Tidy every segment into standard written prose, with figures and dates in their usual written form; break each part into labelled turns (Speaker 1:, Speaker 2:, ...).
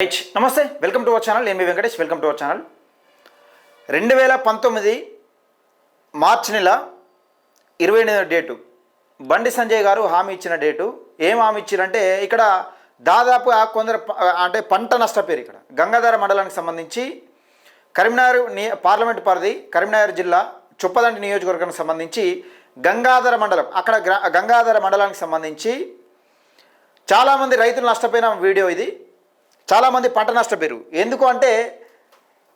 Speaker 1: నమస్తే, welcome to our channel. నేను మీ Venkatesh. Welcome to our channel. 2019 మార్చి నెల 28వ డేటు బండి సంజయ్ గారు హామీ ఇచ్చిన డేటు. ఏం హామీ ఇచ్చారంటే ఇక్కడ దాదాపు కొందరు అంటే పంట నష్టపోయారు. ఇక్కడ గంగాధర మండలానికి సంబంధించి కరీంనగర్ పార్లమెంట్ పరిధి కరీంనగర్ జిల్లా చొప్పదండి నియోజకవర్గానికి సంబంధించి గంగాధర మండలం, అక్కడ గంగాధర మండలానికి సంబంధించి చాలామంది రైతులు నష్టపోయిన వీడియో ఇది. చాలామంది పంట నష్టపోయారు. ఎందుకు అంటే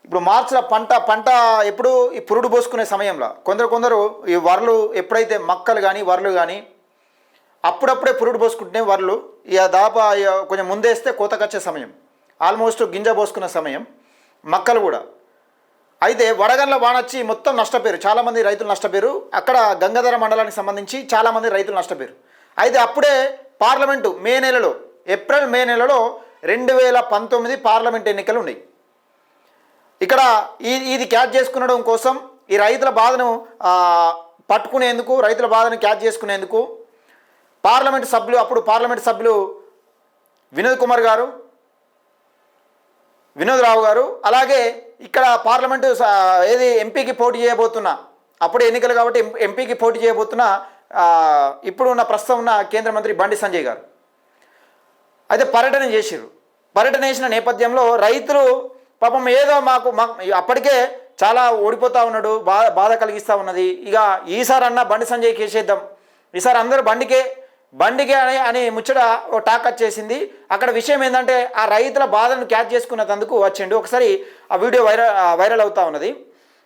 Speaker 1: ఇప్పుడు మార్చిలో పంట ఎప్పుడు ఈ పురుడు పోసుకునే సమయంలో కొందరు ఈ వరలు ఎప్పుడైతే మక్కలు కానీ వరలు కానీ అప్పుడప్పుడే పురుడు పోసుకుంటున్నాయి. వరలు ఇక దాదాపు కొంచెం ముందేస్తే కోతకొచ్చే సమయం, ఆల్మోస్ట్ గింజ పోసుకునే సమయం, మక్కలు కూడా. అయితే వడగండ్ల వానొచ్చి మొత్తం నష్టపోయారు. చాలామంది రైతులు నష్టపోయారు. అక్కడ గంగాధర మండలానికి సంబంధించి చాలామంది రైతులు నష్టపోయారు. అయితే అప్పుడే పార్లమెంటు ఏప్రిల్ మే నెలలో 2019 పార్లమెంట్ ఎన్నికలు ఉన్నాయి. ఇక్కడ ఇది క్యాచ్ చేసుకునడం కోసం ఈ రైతుల బాధను పట్టుకునేందుకు, రైతుల బాధను క్యాచ్ చేసుకునేందుకు అప్పుడు పార్లమెంట్ సభ్యులు వినోద్ రావు గారు, అలాగే ఇక్కడ పార్లమెంటు ఎంపీకి పోటీ చేయబోతున్న, అప్పుడు ఎన్నికలు కాబట్టి ఎంపీకి పోటీ చేయబోతున్న ఇప్పుడు ఉన్న ప్రస్తుతం ఉన్న కేంద్ర మంత్రి బండి సంజయ్ గారు అయితే పర్యటన చేసిన నేపథ్యంలో రైతులు పాపం ఏదో మాకు అప్పటికే చాలా ఓడిపోతూ ఉన్నాడు, బాధ కలిగిస్తూ ఉన్నది. ఇక ఈసారి అన్న బండి సంజయ్ కేసేద్దాం, ఈసారి అందరూ బండికే అని ముచ్చట ఓ టాక్ వచ్చేసింది. అక్కడ విషయం ఏంటంటే ఆ రైతుల బాధను క్యాచ్ చేసుకున్నందుకు వచ్చిండు. ఒకసారి ఆ వీడియో వైరల్ అవుతూ ఉన్నది.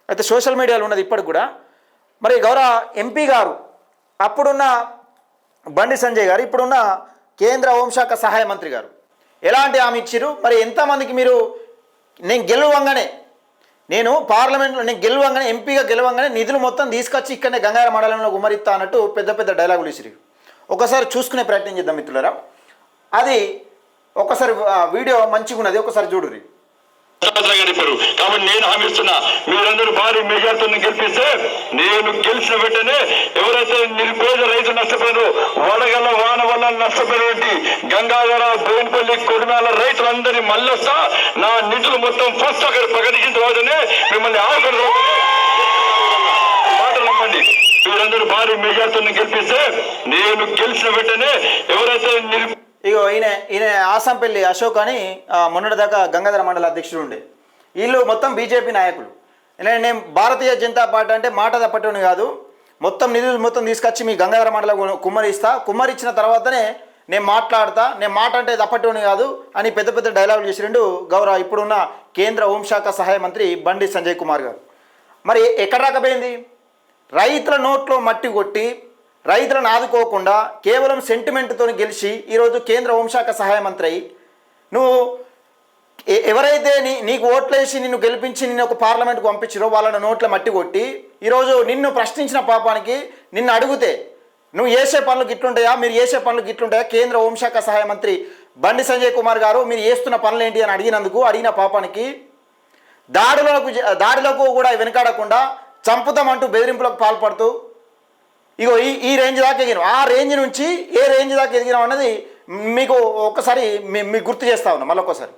Speaker 1: అయితే సోషల్ మీడియాలో ఉన్నది ఇప్పటికి కూడా. మరి గౌరవ ఎంపీ గారు, అప్పుడున్న బండి సంజయ్ గారు, ఇప్పుడున్న కేంద్ర హోంశాఖ సహాయ మంత్రి గారు ఎలాంటి హామీ ఇచ్చారు? మరి ఎంతమందికి మీరు నేను పార్లమెంట్లో ఎంపీగా గెలవంగానే నిధులు మొత్తం తీసుకొచ్చి ఇక్కడనే గంగాధర మండలంలో గుమ్మరిస్తా అన్నట్టు పెద్ద డైలాగులు ఇచ్చిరు. ఒకసారి చూసుకునే ప్రయత్నం చేద్దాం మిత్రులారా. అది ఒకసారి వీడియో మంచిగా ఉన్నది, ఒకసారి చూడుర్రి.
Speaker 2: కాబట్టి నేను హామీ ఇస్తున్నా, మీరందరూ భారీ మెజార్టీతో గెలిపిస్తే నేను గెలిచిన వెంటనే ఎవరైతే నిరుపేద రైతులు నష్టపోయారో, వడగల్ల వాన వల్ల నష్టపోయినటువంటి గంగాధర, బోయినపల్లి, కొడిమేల రైతులందరినీ మళ్ళొస్తా, నా నిధులు మొత్తం ఫస్ట్ అక్కడ ప్రకటించిన తర్వాతనే మిమ్మల్ని ఆఖరి మాట నమ్మండి. మీరందరూ భారీ మెజార్టీతో గెలిపిస్తే నేను గెలిచిన వెంటనే ఎవరైతే
Speaker 1: ఇగో ఈయన ఆసంపల్లి అశోక్ అని మొన్నటిదాకా గంగాధర మండల అధ్యక్షుడు ఉండే. వీళ్ళు మొత్తం బీజేపీ నాయకులు. నేను భారతీయ జనతా పార్టీ అంటే మాట తప్పటోని కాదు, మొత్తం నిధులు మొత్తం తీసుకొచ్చి మీ గంగాధర మండలం కుమ్మరిచ్చిన తర్వాతనే నేను మాట అంటే తప్పటోని కాదు అని పెద్ద డైలాగులు చేసిరండు గౌరవ ఇప్పుడున్న కేంద్ర హోంశాఖ సహాయ మంత్రి బండి సంజయ్ కుమార్ గారు. మరి ఎక్కడ రాకపోయింది? రైతుల నోట్లో మట్టి కొట్టి రైతులను ఆదుకోకుండా కేవలం సెంటిమెంట్తో గెలిచి ఈరోజు కేంద్ర హోంశాఖ సహాయ మంత్రి అయి నువ్వు ఎవరైతే నీకు ఓట్లేసి నిన్ను గెలిపించి నిన్ను ఒక పార్లమెంట్కు పంపించారో వాళ్ళని నోట్ల మట్టి కొట్టి ఈరోజు నిన్ను ప్రశ్నించిన పాపానికి నిన్ను అడిగితే నువ్వు చేసే పనులు గిట్లుంటాయా, మీరు చేసే పనులు గిట్లుంటాయా? కేంద్ర హోంశాఖ సహాయ మంత్రి బండి సంజయ్ కుమార్ గారు మీరు చేస్తున్న పనులు ఏంటి అని అడిగిన పాపానికి దాడులకు కూడా వెనకాడకుండా చంపుతామంటూ బెదిరింపులకు పాల్పడుతూ ఇగో ఈ రేంజ్ దాకా ఎదిగినాం. ఆ రేంజ్ నుంచి ఏ రేంజ్ దాకా ఎదిగినాం అన్నది మీకు ఒక్కసారి మీకు గుర్తు చేస్తా ఉన్నా. మళ్ళొకసారి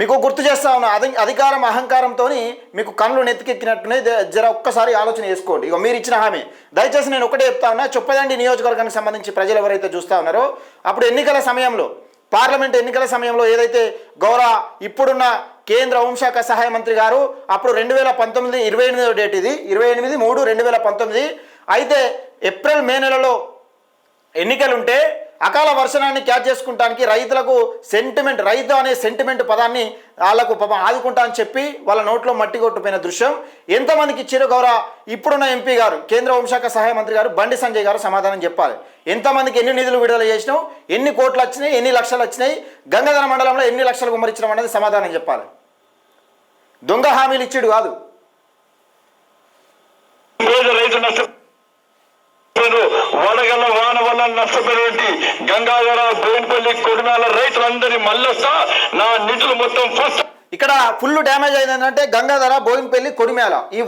Speaker 1: మీకు గుర్తు చేస్తా ఉన్నా. అధికారం అహంకారంతో మీకు కళ్ళు నెత్తికెక్కినట్టునే జర ఒక్కసారి ఆలోచన చేసుకోండి. ఇక మీరు ఇచ్చిన హామీ దయచేసి నేను ఒకటే చెప్తా ఉన్నా. చొప్పదండి నియోజకవర్గానికి సంబంధించి ప్రజలు ఎవరైతే చూస్తూ ఉన్నారో అప్పుడు ఎన్నికల సమయంలో, పార్లమెంట్ ఎన్నికల సమయంలో ఏదైతే గౌరవ ఇప్పుడున్న కేంద్ర హోంశాఖ సహాయ మంత్రి గారు అప్పుడు 2019 28వ డేట్, ఇది 28/3/2019 అయితే ఏప్రిల్ మే నెలలో ఎన్నికలుంటే అకాల వర్షాన్ని క్యాచ్ చేసుకుంటానికి రైతులకు రైతు అనే సెంటిమెంట్ పదాన్ని వాళ్ళకు పాపం ఆదుకుంటా అని చెప్పి వాళ్ళ నోట్లో మట్టి కొట్టుపోయిన దృశ్యం ఎంతమందికి ఇచ్చారో గౌరవ ఇప్పుడున్న ఎంపీ గారు కేంద్ర హోంశాఖ సహాయ మంత్రి గారు బండి సంజయ్ గారు సమాధానం చెప్పాలి. ఎంతమందికి ఎన్ని నిధులు విడుదల చేసినావు, ఎన్ని కోట్లు వచ్చినాయి, ఎన్ని లక్షలు వచ్చినాయి, గంగాధర మండలంలో ఎన్ని లక్షలు గుమ్మరించడం అనేది సమాధానం చెప్పాలి. దొంగ హామీలు ఇచ్చాడు కాదు.
Speaker 2: వడగల్ల వాన వల్ల నష్టపోయినటువంటి గంగాధర, బోయినపల్లి, కొడిమేల రైతులందరినీ మళ్ళొస్తా, నా నిధులు మొత్తం ఫస్ట్.
Speaker 1: ఇక్కడ ఫుల్ డ్యామేజ్ అయిందంటే గంగాధర, బోయినపల్లి, కొడిమేల ఈ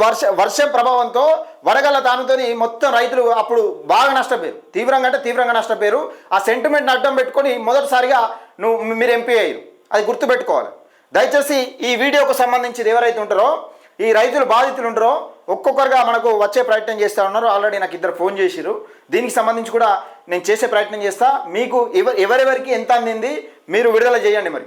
Speaker 1: వర్షం ప్రభావంతో వడగళ్ళ తానుతోని మొత్తం రైతులు అప్పుడు బాగా నష్టపోయారు. తీవ్రంగా నష్టపోయారు. ఆ సెంటిమెంట్ని అడ్డం పెట్టుకొని మొదటిసారిగా మీరు ఎంపీ అయ్యారు. అది గుర్తుపెట్టుకోవాలి. దయచేసి ఈ వీడియోకు సంబంధించి ఎవరైతే ఉంటారో ఈ రైతులు బాధితులు ఉంటారో ఒక్కొక్కరుగా మనకు వచ్చే ప్రయత్నం చేస్తూ ఉన్నారు. ఆల్రెడీ నాకు ఇద్దరు ఫోన్ చేసిరు. దీనికి సంబంధించి కూడా నేను చేసే ప్రయత్నం చేస్తా. మీకు ఎవరెవరికి ఎంత అందింది మీరు విడుదల చేయండి. మరి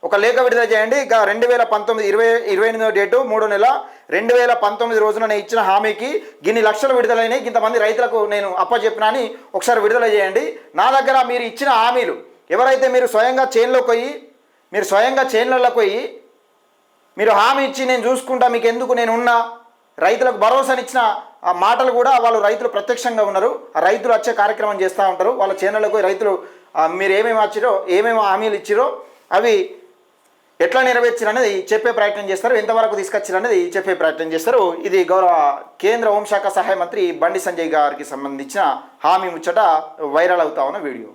Speaker 1: ఒక లేఖ విడుదల చేయండి. ఇక 2019 28వ డేటు 3వ నెల 2019 రోజున నేను ఇచ్చిన హామీకి గిన్ని లక్షలు విడుదలైనాయి, ఇంతమంది రైతులకు నేను అప్పచెప్పినా అని ఒకసారి విడుదల చేయండి. నా దగ్గర మీరు ఇచ్చిన హామీలు ఎవరైతే మీరు స్వయంగా చేన్లలోకి పోయి మీరు హామీ ఇచ్చి నేను చూసుకుంటా మీకు ఎందుకు నేను ఉన్నా రైతులకు భరోసానిచ్చిన ఆ మాటలు కూడా వాళ్ళు రైతులు ప్రత్యక్షంగా ఉన్నారు. ఆ రైతులు వచ్చే కార్యక్రమం చేస్తూ ఉంటారు. వాళ్ళ చేనులకు రైతులు మీరు ఏమేమి హామీలు ఇచ్చిరో అవి ఎట్లా నెరవేర్చారనేది చెప్పే ప్రయత్నం చేస్తారు. ఎంతవరకు తీసుకొచ్చారనేది చెప్పే ప్రయత్నం చేస్తారు. ఇది గౌరవ కేంద్ర హోంశాఖ సహాయ మంత్రి బండి సంజయ్ గారికి సంబంధించిన హామీ ముచ్చట వైరల్ అవుతా ఉన్న వీడియో.